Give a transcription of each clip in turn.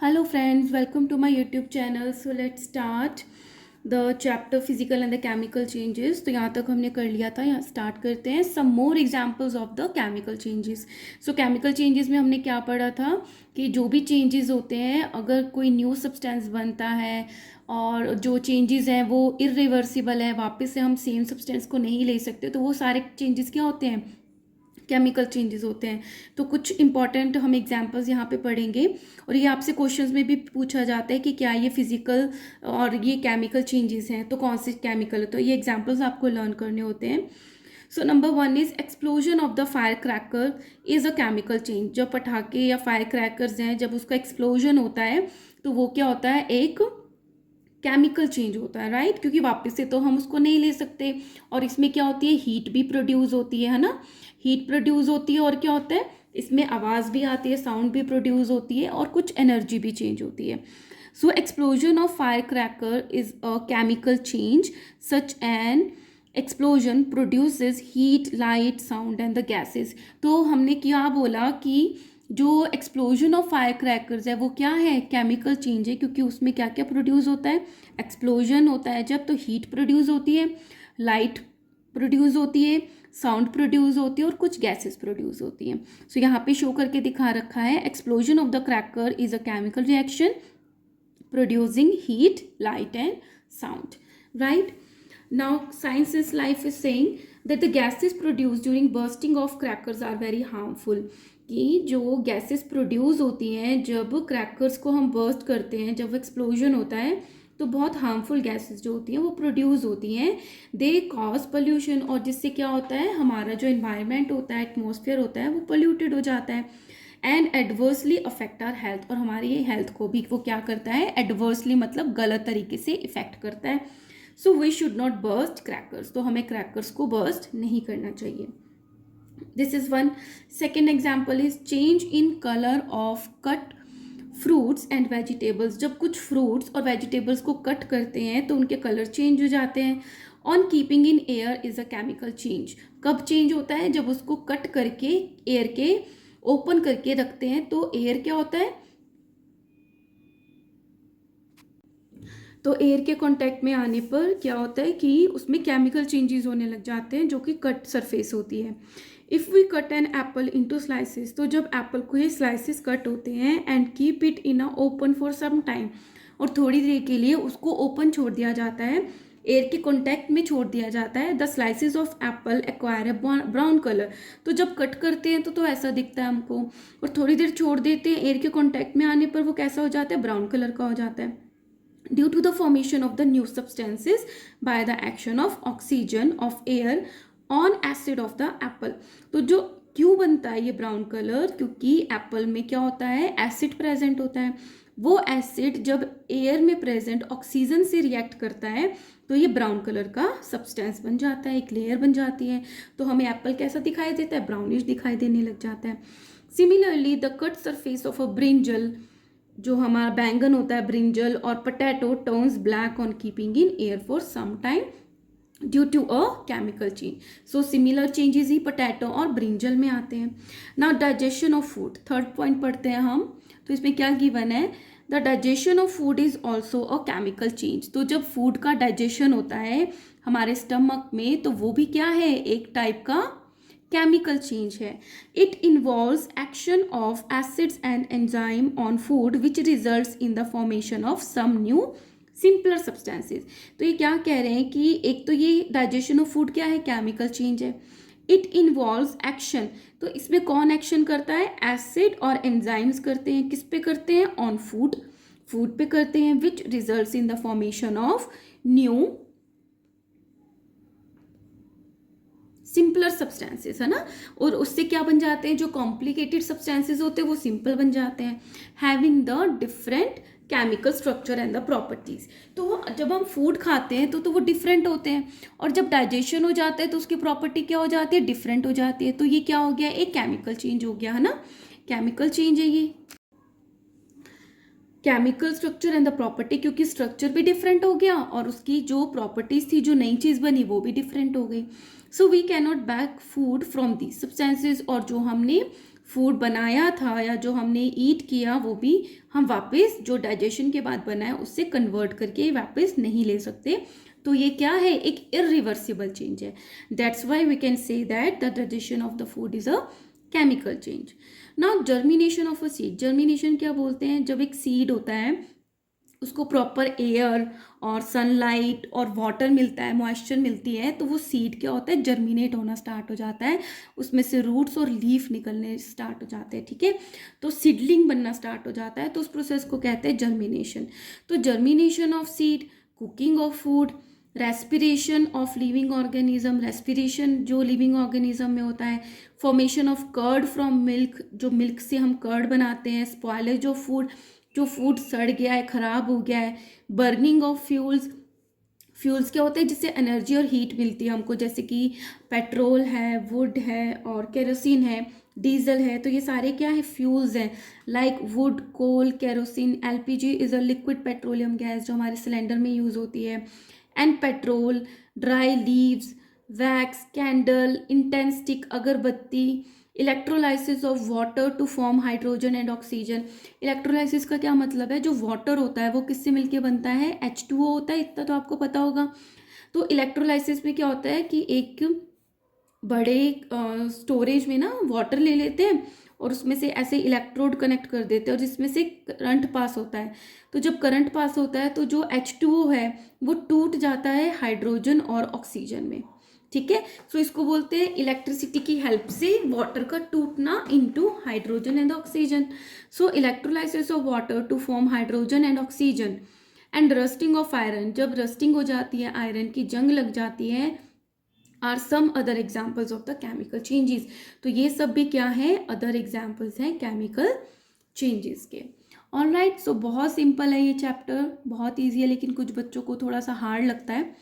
Hello friends, welcome to my YouTube channel. So let's start the chapter physical and the chemical changes. तो यहाँ तक हमने कर लिया था. यहाँ स्टार्ट करते हैं. Some more examples of the chemical changes. So chemical changes में हमने क्या पढ़ा था कि जो भी changes होते हैं, अगर कोई न्यू सब्सटेंस बनता है और जो चेंजेस हैं वो इरिवर्सिबल है, वापस से हम सेम सब्सटेंस को नहीं ले सकते, तो वो सारे चेंजेस क्या होते हैं, केमिकल चेंजेस होते हैं. तो कुछ इंपॉर्टेंट हम एग्जांपल्स यहाँ पे पढ़ेंगे और ये आपसे क्वेश्चंस में भी पूछा जाता है कि क्या ये फिजिकल और ये केमिकल चेंजेस हैं, तो कौन से केमिकल है. तो ये एग्जांपल्स आपको लर्न करने होते हैं. So number 1 is explosion of the fire cracker is a chemical change. जब पटाखे या फायर क्रैकर्स हैं, जब उसका एक्सप्लोजन होता है तो वो क्या होता है, एक केमिकल चेंज होता है, राइट. क्योंकि वापस से तो हम उसको नहीं ले सकते और इसमें क्या होती है, हीट भी प्रोड्यूस होती है ना. हीट प्रोड्यूस होती है और क्या होता है, इसमें आवाज़ भी आती है, साउंड भी प्रोड्यूस होती है और कुछ एनर्जी भी चेंज होती है. So explosion of fire cracker is a chemical change. Such an explosion produces heat, light, sound and the gases. तो हमने क्या बोला कि जो एक्सप्लोजन ऑफ फायर क्रैकर्स है वो क्या है, केमिकल चेंज है. क्योंकि उसमें क्या क्या प्रोड्यूस होता है, एक्सप्लोजन होता है जब, तो हीट प्रोड्यूस होती है, लाइट प्रोड्यूस होती है, साउंड प्रोड्यूस होती है और कुछ गैसेस प्रोड्यूस होती हैं. सो यहाँ पे शो करके दिखा रखा है, explosion of the cracker is a chemical reaction producing heat, light and sound, right. Now science life is saying that the gases produce during bursting of crackers are very harmful. कि जो gases produce होती हैं जब crackers को हम burst करते हैं, जब एक्सप्लोजन होता है, तो बहुत हार्मफुल गैसेस जो होती हैं वो प्रोड्यूस होती हैं. दे कॉज पोल्यूशन, और जिससे क्या होता है, हमारा जो इन्वायरमेंट होता है, एटमॉस्फेयर होता है, वो पोल्यूटेड हो जाता है. And adversely affect our health, और हमारी हेल्थ को भी वो क्या करता है, एडवर्सली मतलब गलत तरीके से इफेक्ट करता है. So we should not burst crackers, तो हमें क्रैकर्स को बर्स्ट नहीं करना चाहिए. This is one. Second example is change in color of cut fruits and vegetables. जब कुछ fruits और vegetables को cut करते हैं तो उनके color change हो जाते हैं. On keeping in air is a chemical change. कब change होता है, जब उसको cut करके air के open करके रखते हैं, तो air क्या होता है, तो एयर के कांटेक्ट में आने पर क्या होता है कि उसमें केमिकल चेंजेस होने लग जाते हैं जो कि कट सरफेस होती है. If we cut an apple into slices, तो जब एप्पल को ये स्लाइसेस कट होते हैं and keep it in a open for some time, और थोड़ी देर के लिए उसको ओपन छोड़ दिया जाता है, एयर के कॉन्टैक्ट में छोड़ दिया जाता है, the slices of Apple acquire a brown colour. तो जब कट करते हैं तो ऐसा दिखता है हमको, और थोड़ी देर छोड़ देते हैं, एयर के कॉन्टैक्ट में आने पर वो कैसा हो जाता है, ब्राउन कलर का हो जाता है. Due to the formation of the new substances by the action of oxygen of air on acid of the apple. तो जो क्यों बनता है ये ब्राउन कलर, क्योंकि एप्पल में क्या होता है, एसिड प्रेजेंट होता है. वो एसिड जब एयर में प्रेजेंट ऑक्सीजन से रिएक्ट करता है तो ये ब्राउन कलर का सब्सटेंस बन जाता है, एक लेयर बन जाती है. तो हमें एप्पल कैसा दिखाई देता है, ब्राउनिश दिखाई देने लग जाता है. Similarly the cut surface of a brinjal, जो हमारा बैंगन होता है, ब्रिंजल और potato turns black on keeping in air for some time due to a chemical change. So similar changes ही पोटैटो और ब्रिंजल में आते हैं. Now digestion of food, third point पढ़ते हैं हम. तो इसमें क्या गिवन है, the digestion of food is also a chemical change. तो जब फूड का डाइजेशन होता है हमारे स्टमक में, तो वो भी क्या है, एक टाइप का केमिकल चेंज है. It involves action of acids and enzyme on food which results in the formation of some new simpler substances. तो ये क्या कह रहे हैं कि एक तो ये डाइजेशन ऑफ फूड क्या है, केमिकल चेंज है. इट इन्वॉल्व्स एक्शन, तो इसमें कौन एक्शन करता है, एसिड और एंजाइम्स करते हैं. किस पे करते हैं, ऑन फूड, फूड पे करते हैं, विच results in the formation of new simpler substances, है ना. और उससे क्या बन जाते हैं, जो कॉम्प्लिकेटेड सब्सटेंसेस होते हैं वो सिंपल बन जाते हैं, having the different chemical structure and the properties. तो जब हम फूड खाते हैं तो वो डिफरेंट होते हैं, और जब डाइजेशन हो जाता है तो उसकी प्रॉपर्टी क्या हो जाती है, डिफरेंट हो जाती है. तो ये क्या हो गया, एक केमिकल चेंज हो गया, है ना, केमिकल चेंज है ये. Chemical structure and the property, क्योंकि स्ट्रक्चर भी डिफरेंट हो गया और उसकी जो प्रॉपर्टीज थी, जो नई चीज़ बनी, वो भी डिफरेंट हो गई. So we can not back food from the substances, और जो हमने फूड बनाया था या जो हमने ईट किया वो भी हम वापस जो डाइजेशन के बाद बना है उससे कन्वर्ट करके वापस नहीं ले सकते। तो ये क्या है, एक इरिवर्सिबल चेंज है। That's why we can say that the digestion of the food is a chemical change. Now germination of a seed, germination क्या बोलते हैं, जब एक सीड होता है उसको प्रॉपर एयर और सनलाइट और वाटर मिलता है, मॉइस्चर मिलती है, तो वो सीड क्या होता है, जर्मिनेट होना स्टार्ट हो जाता है, उसमें से रूट्स और लीफ निकलने स्टार्ट हो जाते हैं, ठीक है। तो सीडलिंग बनना स्टार्ट हो जाता है, तो उस प्रोसेस को कहते हैं जर्मिनेशन। तो germination of seed, cooking of food, respiration of living organism, respiration जो लिविंग ऑर्गेनिज्म में होता है, formation of curd from milk, जो मिल्क से हम कर्ड बनाते हैं, स्पॉयलेज ऑफ फूड, जो फूड सड़ गया है, खराब हो गया है, बर्निंग ऑफ फ्यूल्स, फ्यूल्स क्या होते हैं जिससे एनर्जी और हीट मिलती है हमको, जैसे कि पेट्रोल है, वुड है और केरोसिन है, डीजल है, तो ये सारे क्या है, फ्यूल्स हैं। Like wood, coal, kerosene, LPG is a liquid petroleum gas जो हमारे सिलेंडर में यूज होती है, and petrol, dry leaves, wax, candle, intense stick, अगरबत्ती, electrolysis of water to form hydrogen and oxygen. Electrolysis का क्या मतलब है, जो वाटर होता है वो किससे मिलके बनता है, H2O होता है, इतना तो आपको पता होगा। तो इलेक्ट्रोलाइसिस में क्या होता है कि एक बड़े स्टोरेज में ना वाटर ले लेते हैं और उसमें से ऐसे इलेक्ट्रोड कनेक्ट कर देते हैं और जिसमें से करंट पास होता है। तो जब करंट पास होता है तो जो H2O है वो टूट जाता है हाइड्रोजन और ऑक्सीजन में, ठीक है। सो इसको बोलते हैं इलेक्ट्रिसिटी की हेल्प से वाटर का टूटना into hydrogen and oxygen. So electrolysis of water to form hydrogen and oxygen, and rusting of iron, जब रस्टिंग हो जाती है, आयरन की जंग लग जाती है, are some other examples of the chemical changes. तो ये सब भी क्या है, अदर एग्जाम्पल्स हैं केमिकल चेंजेस के। ऑलराइट, सो बहुत सिंपल है ये चैप्टर, बहुत ईजी है, लेकिन कुछ बच्चों को थोड़ा सा हार्ड लगता है।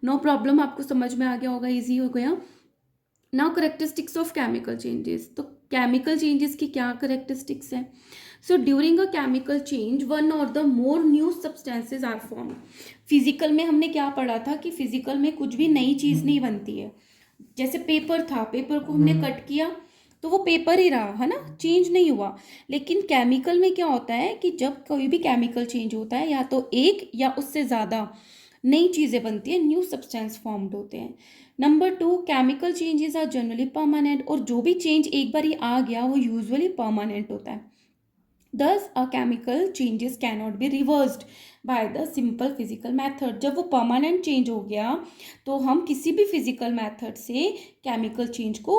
नो प्रॉब्लम, आपको समझ में आ गया होगा, ईजी हो गया। Now characteristics of chemical changes, तो केमिकल चेंजेस की क्या करेक्टरिस्टिक्स हैं। So during a chemical change one or the more new substances are form. Physical में हमने क्या पढ़ा था कि फिजिकल में कुछ भी नई चीज़ नहीं बनती है। जैसे पेपर था, पेपर को हमने कट किया तो वो पेपर ही रहा, है ना, चेंज नहीं हुआ। लेकिन केमिकल में क्या होता है कि जब कोई भी केमिकल चेंज होता है या तो एक या उससे ज़्यादा नई चीज़ें बनती है, न्यू सब्सटेंस फॉर्म्ड होते हैं। Number 2, chemical changes are generally permanent, और जो भी चेंज एक बार ही आ गया वो यूजुअली परमानेंट होता है। Thus, a chemical changes cannot be reversed by the simple physical method। जब वो permanent change हो गया तो हम किसी भी physical method से chemical change को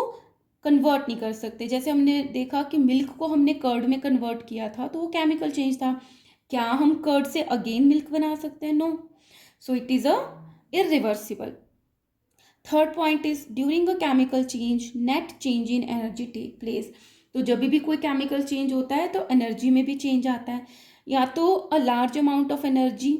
convert नहीं कर सकते। जैसे हमने देखा कि मिल्क को हमने कर्ड में कन्वर्ट किया था तो वो chemical change था। क्या हम कर्ड से अगेन मिल्क बना सकते हैं? No. So it is a irreversible। Third point is during a chemical change net change in energy take place. तो जब भी कोई केमिकल चेंज होता है तो एनर्जी में भी चेंज आता है, या तो a large amount of energy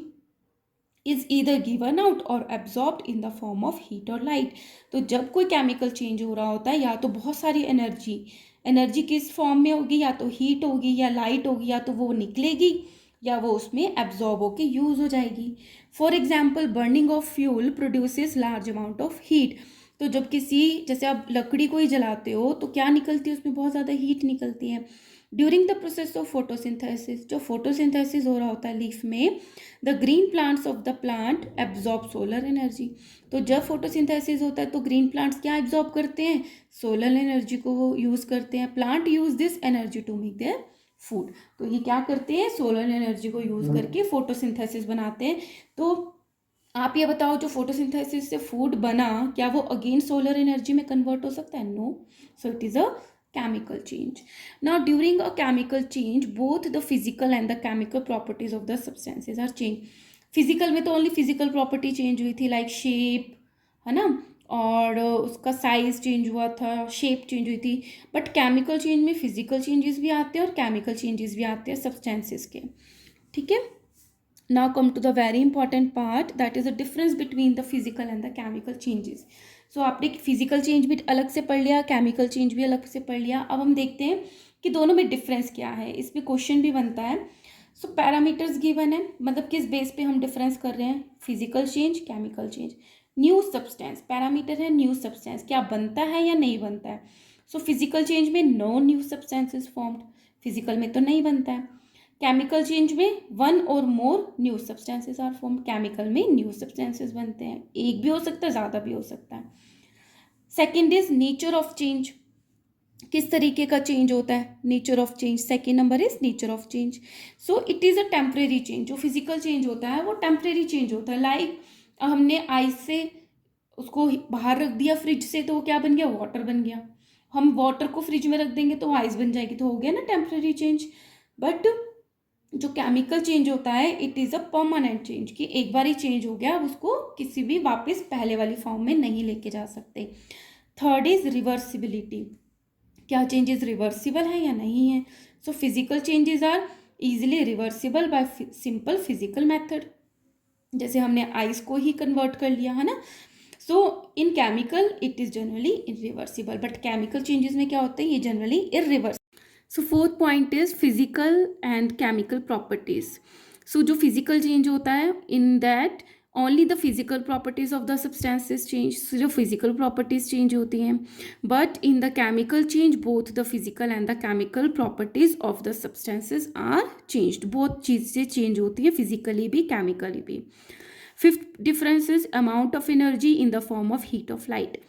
is either given out or absorbed in the form of heat or light. तो जब कोई केमिकल चेंज हो रहा होता है या तो बहुत सारी एनर्जी, एनर्जी किस फॉर्म में होगी, या तो हीट होगी या लाइट होगी, या तो वो निकलेगी या वो उसमें एब्जॉर्ब होके यूज हो जाएगी। For example burning of fuel produces large amount of heat. तो जब किसी, जैसे आप लकड़ी को ही जलाते हो तो क्या निकलती है, उसमें बहुत ज़्यादा हीट निकलती है। During the process of photosynthesis, जो फोटोसिंथेसिस हो रहा होता है लीफ में, the green plants of the plant absorb solar energy. तो जब फोटोसिंथेसिस होता है तो ग्रीन प्लांट्स क्या एब्जॉर्ब करते हैं, सोलर एनर्जी को वो यूज़ करते हैं। Plant use this energy to make their food. तो ये क्या करते हैं, सोलर एनर्जी को यूज़ करके फोटोसिंथेसिस बनाते हैं। तो आप ये बताओ, जो फोटोसिंथेसिस से फूड बना क्या वो अगेन सोलर एनर्जी में कन्वर्ट हो सकता है? No. So it is a chemical change। Now during a chemical change both the physical and the chemical properties of the substances are changed। Physical में तो ओनली फिजिकल प्रॉपर्टी चेंज हुई थी, like shape, है ना, और उसका size change हुआ था, शेप चेंज हुई थी। बट केमिकल चेंज में फिजिकल चेंजेस भी आते हैं और केमिकल चेंजेस भी आते हैं सब्सटेंसेस के, ठीक है। Now come to the very important part, that is the difference between the physical and the chemical changes। So आपने फिजिकल चेंज भी अलग से पढ़ लिया, केमिकल चेंज भी अलग से पढ़ लिया। अब हम देखते हैं कि दोनों में डिफरेंस क्या है, इस पर क्वेश्चन भी बनता है। सो पैरामीटर्स गिवन है, मतलब किस बेस पे हम डिफरेंस कर रहे हैं, physical change, chemical change. New substance, parameter है न्यू सब्सटेंस, क्या बनता है या नहीं बनता है। सो फिजिकल चेंज में no new substances formed, physical में तो नहीं बनता है। केमिकल चेंज में वन और more new substances are formed, chemical में न्यू सब्सटेंसेस बनते हैं, एक भी हो सकता है, ज़्यादा भी हो सकता है। Second is nature of change, किस तरीके का चेंज होता है, nature of change. Second number is nature of change. So it is a temporary change, जो फिजिकल चेंज होता है वो टेम्परेरी चेंज होता है। लाइक हमने आइस से उसको बाहर रख दिया फ्रिज से, तो वो क्या बन गया, वाटर बन गया। हम वाटर को फ्रिज में रख देंगे तो आइस बन जाएगी, तो हो गया ना टेम्परेरी चेंज। बट जो केमिकल चेंज होता है it is a permanent change, कि एक बार ही चेंज हो गया, अब उसको किसी भी वापस पहले वाली फॉर्म में नहीं लेके जा सकते। थर्ड इज रिवर्सिबिलिटी, क्या चेंजेस रिवर्सिबल है या नहीं है। So physical changes are easily reversible by simple physical method, जैसे हमने आइस को ही कन्वर्ट कर लिया है ना। So in chemical it is generally irreversible, but chemical changes में क्या होते हैं, ये generally irreversible. So fourth point is physical and chemical properties. सो जो फिजिकल चेंज होता है in that only the physical properties of the substances change, सिर्फ फिजिकल प्रॉपर्टीज चेंज होती हैं। But in the chemical change both the physical and the chemical properties of the substances are changed, बहुत चीज़ें change होती है, physically भी chemically भी। Fifth difference is amount of energy in the form of heat of light.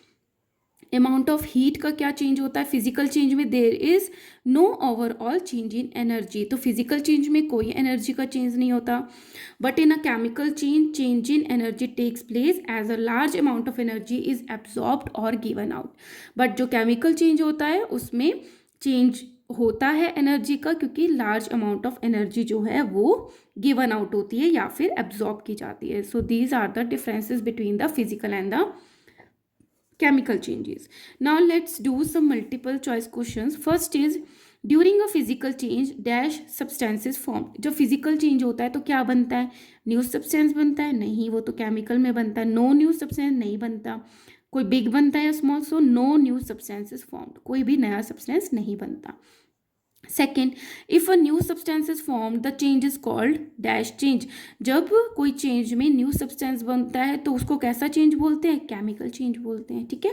Amount of heat का क्या change होता है, फिजिकल चेंज में there is no overall change in energy, तो फिजिकल चेंज में कोई एनर्जी का चेंज नहीं होता। But in a chemical change change in energy takes place as a large amount of energy is absorbed और given out. But जो chemical change होता है उसमें चेंज होता है एनर्जी का, क्योंकि लार्ज अमाउंट ऑफ एनर्जी जो है वो गिवन आउट होती है या फिर एब्जॉर्ब की जाती है। So these are the differences between the physical and the chemical changes. Now let's do some multiple choice questions. First is during a physical change dash substances formed. जब physical change होता है तो क्या बनता है, न्यू सब्सटेंस बनता है, नहीं, वो तो केमिकल में बनता है। नो न्यू सब्सटेंस नहीं बनता, कोई बिग बनता है या small, so no new substances formed, कोई भी नया सब्सटेंस नहीं बनता। Second, if a new substance is form the change is called dash change. जब कोई चेंज में न्यू सब्सटेंस बनता है तो उसको कैसा चेंज बोलते हैं, केमिकल चेंज बोलते हैं, ठीक है।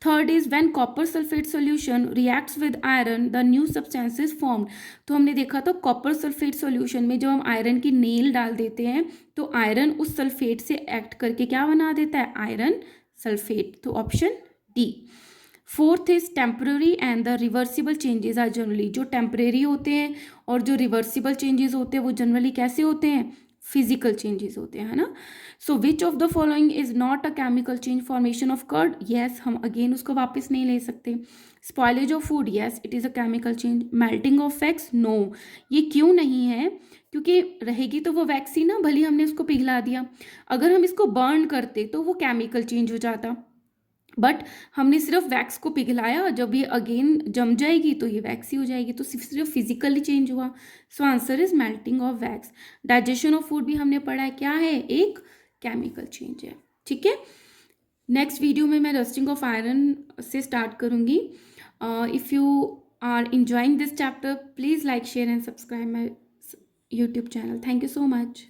Third is when copper sulphate solution reacts with iron the new substance is formed. तो हमने देखा था कॉपर सल्फेट सोल्यूशन में जब हम आयरन की नेल डाल देते हैं तो आयरन उस सल्फेट से एक्ट करके क्या बना देता है, आयरन सल्फेट, तो option D. Fourth is temporary and the reversible changes are generally, जो टेम्परेरी होते हैं और जो रिवर्सिबल चेंजेस होते हैं वो जनरली कैसे होते हैं, फिजिकल चेंजेस होते हैं, है ना। So which of the following is not a chemical change, formation of curd, yes, हम अगेन उसको वापस नहीं ले सकते। Spoilage of food, yes it is a chemical change. Melting of wax, no, ये क्यों नहीं है, क्योंकि रहेगी तो वो वैक्स ही ना, भले हमने उसको पिघला दिया। अगर हम इसको बर्न करते तो वो केमिकल चेंज हो जाता, बट हमने सिर्फ वैक्स को पिघलाया, जब ये अगेन जम जाएगी तो ये वैक्स ही हो जाएगी, तो सिर्फ फिजिकली चेंज हुआ। So answer is melting of wax. Digestion of food भी हमने पढ़ा है, क्या है, एक केमिकल चेंज है, ठीक है। नेक्स्ट वीडियो में मैं रस्टिंग ऑफ आयरन से स्टार्ट करूँगी। If you are enjoying this chapter, please like, share and subscribe my YouTube channel. Thank you so much.